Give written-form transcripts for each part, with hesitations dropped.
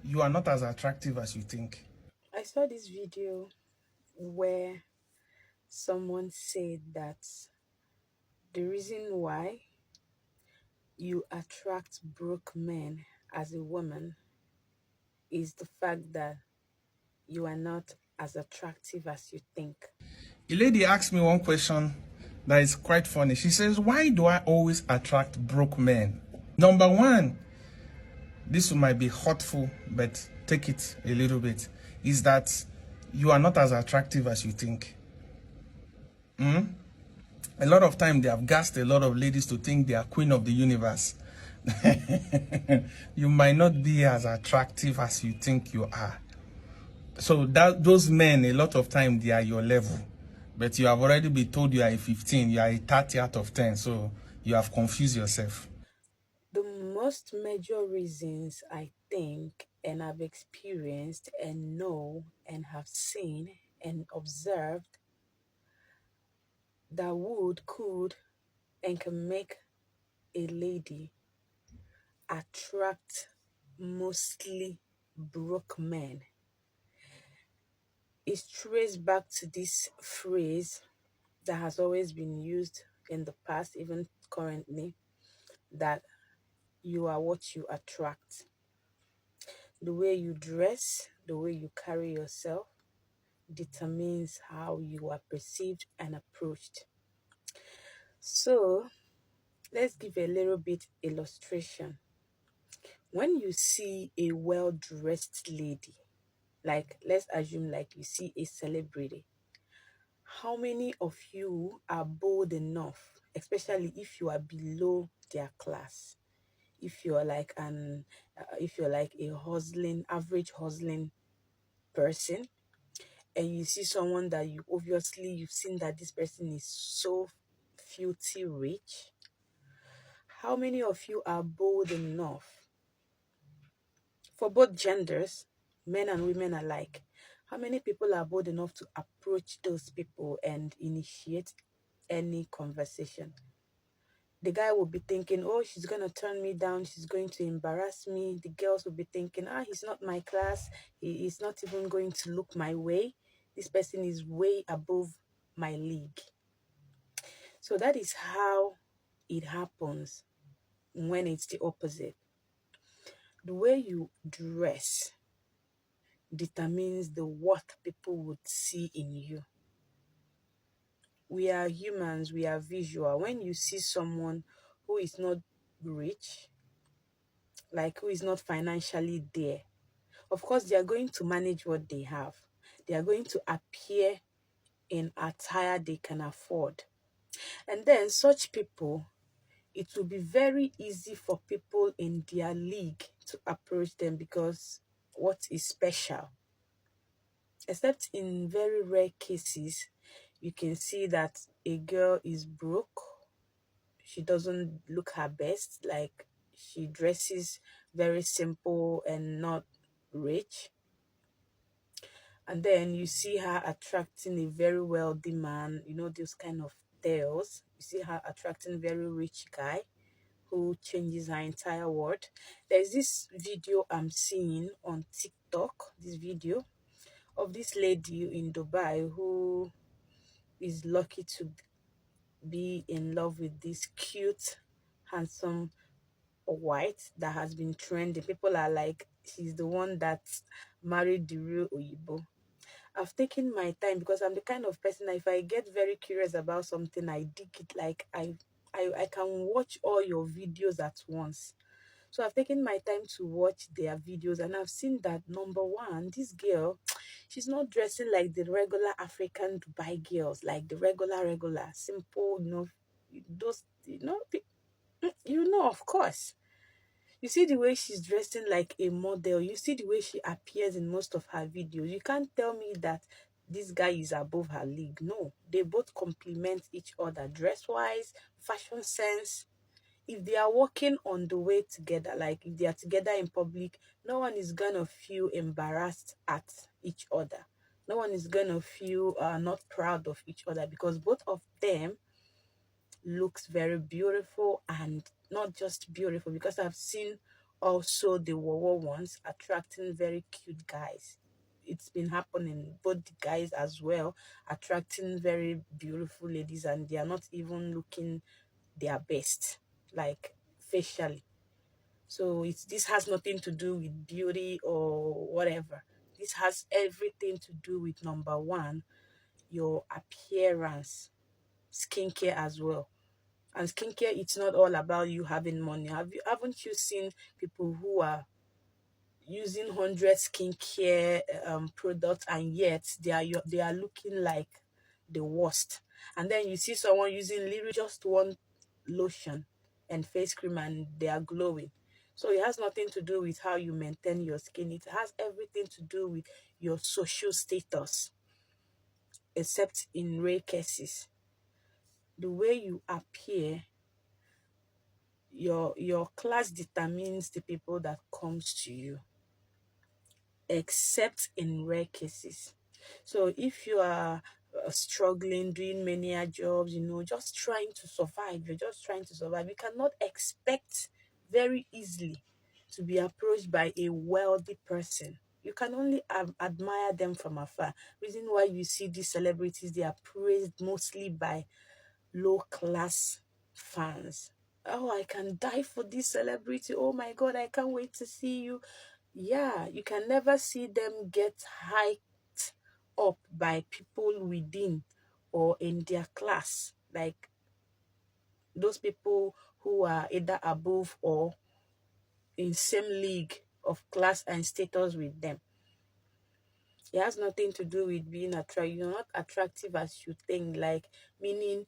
you are not as attractive as you think. I saw this video where someone said that the reason why you attract broke men as a woman is the fact that you are not as attractive as you think. A lady asked me one question that is quite funny. She says, why do I always attract broke men? Number one, this might be hurtful, but take it a little bit, is that you are not as attractive as you think. A lot of time they have gassed a lot of ladies to think they are queen of the universe. You might not be as attractive as you think you are. So that those men, a lot of time they are your level, but you have already been told you are a 15, you are a 30 out of 10, so you have confused yourself. The most major reasons I think and I've experienced and know and have seen and observed that could, and can make a lady attract mostly broke men is traced back to this phrase that has always been used in the past, even currently, that you are what you attract. The way you dress, the way you carry yourself determines how you are perceived and approached. So let's give a little bit illustration. When you see a well-dressed lady, like let's assume like you see a celebrity, how many of you are bold enough, especially if you are below their class, if you're like if you're like a hustling average hustling person, and you see someone that you've seen that this person is so filthy rich, how many of you are bold enough, for both genders, men and women alike, how many people are bold enough to approach those people and initiate any conversation? The guy will be thinking, oh, she's going to turn me down. She's going to embarrass me. The girls will be thinking, he's not my class. He is not even going to look my way. This person is way above my league. So that is how it happens when it's the opposite. The way you dress determines the worth people would see in you. We are humans, we are visual. When you see someone who is not rich, like who is not financially there, of course, they are going to manage what they have. They are going to appear in attire they can afford. And then such people, it will be very easy for people in their league to approach them because what is special? Except in very rare cases, you can see that a girl is broke. She doesn't look her best, like she dresses very simple and not rich. And then you see her attracting a very wealthy man, those kind of tales. You see her attracting a very rich guy who changes her entire world. There's this video I'm seeing on TikTok, this video of this lady in Dubai who is lucky to be in love with this cute, handsome white that has been trending. People are like, she's the one that married the real Oyibo. I've taken my time because I'm the kind of person that if I get very curious about something, I dig it. Like I can watch all your videos at once. So I've taken my time to watch their videos, and I've seen that number one, this girl, she's not dressing like the regular African Dubai girls, like the regular, simple, those, of course. You see the way she's dressing like a model. You see the way she appears in most of her videos. You can't tell me that this guy is above her league. No, they both complement each other dress-wise, fashion sense. If they are walking on the way together, like if they are together in public, no one is gonna feel embarrassed at each other. No one is gonna feel not proud of each other because both of them looks very beautiful, and not just beautiful, because I've seen also the wawa ones attracting very cute guys. It's been happening, both the guys as well attracting very beautiful ladies, and they are not even looking their best, like facially. So this has nothing to do with beauty or whatever. This has everything to do with number one, your appearance, skincare as well. And skincare, it's not all about you having money. Haven't you seen people who are using 100 skincare products, and yet they are looking like the worst? And then you see someone using literally just one lotion and face cream, and they are glowing. So it has nothing to do with how you maintain your skin. It has everything to do with your social status, except in rare cases. The way you appear, your class determines the people that comes to you, except in rare cases. So if you are struggling, doing many jobs, just trying to survive, you're just trying to survive, you cannot expect very easily to be approached by a wealthy person. You can only admire them from afar. Reason why you see these celebrities, they are praised mostly by low class fans. Oh, I can die for this celebrity. Oh my God, I can't wait to see you. Yeah, you can never see them get hyped up by people within or in their class, like those people who are either above or in same league of class and status with them. It has nothing to do with being attractive. You're not attractive as you think, like meaning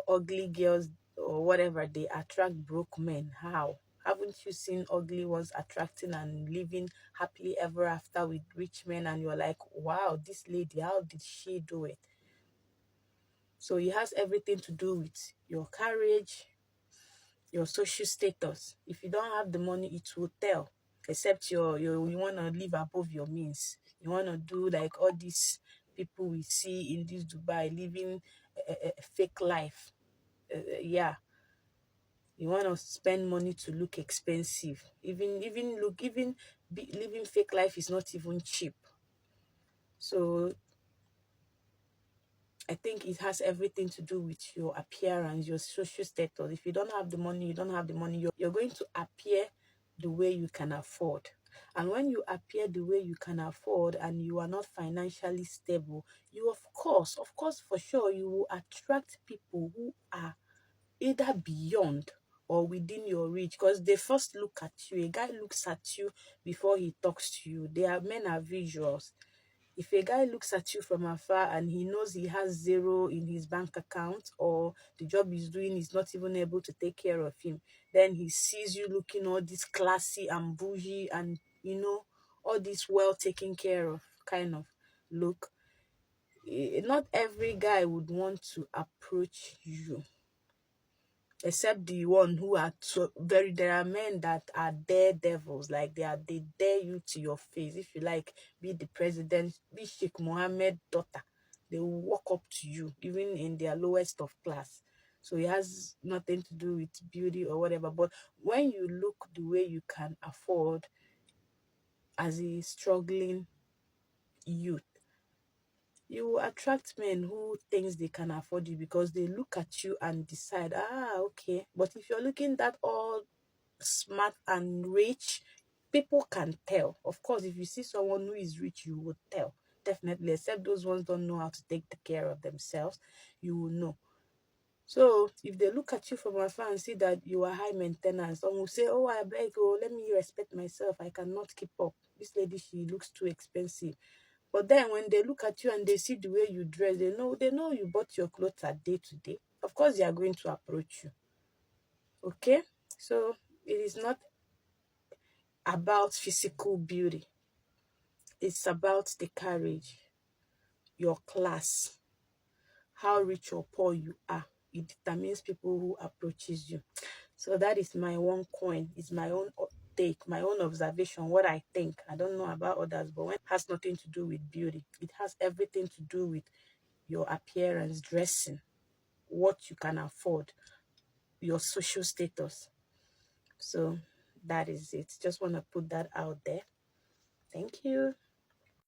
ugly girls or whatever, they attract broke men. How? Haven't you seen ugly ones attracting and living happily ever after with rich men? And you're like, wow, this lady, how did she do it? So it has everything to do with your courage, your social status. If you don't have the money, it will tell. Except you want to live above your means. You want to do like all these people we see in this Dubai living a fake life. Yeah, you want to spend money to look expensive. Living fake life is not even cheap. So I think it has everything to do with your appearance, your social status. If you don't have the money, you don't have the money. You're going to appear the way you can afford. And when you appear the way you can afford and you are not financially stable, you of course, for sure, you will attract people who are either beyond or within your reach, because they first look at you. A guy looks at you before he talks to you. Men are visuals. If a guy looks at you from afar and he knows he has zero in his bank account, or the job he's doing is not even able to take care of him, then he sees you looking all this classy and bougie and, all this well taken care of kind of look. Not every guy would want to approach you, except the one who are there are men that are daredevils, like they dare you to your face. If you like, be the president, be Sheikh Mohammed daughter, they will walk up to you even in their lowest of class. So it has nothing to do with beauty or whatever. But when you look the way you can afford as a struggling youth, you will attract men who thinks they can afford you, because they look at you and decide, okay. But if you're looking that all smart and rich, people can tell. Of course, if you see someone who is rich, you would tell. Definitely, except those ones don't know how to take the care of themselves, you will know. So if they look at you from afar and see that you are high maintenance, some will say, oh, I beg, oh, let me respect myself. I cannot keep up. This lady, she looks too expensive. But then when they look at you and they see the way you dress, they know you bought your clothes at day to day. Of course, they are going to approach you. Okay? So it is not about physical beauty. It's about the courage, your class, how rich or poor you are. It determines people who approaches you. So that is my one coin. It's my own take, my own observation, what I think. I don't know about others, but when it has nothing to do with beauty, it has everything to do with your appearance, dressing, what you can afford, your social status. So That is it. Just want to put that out there. Thank you.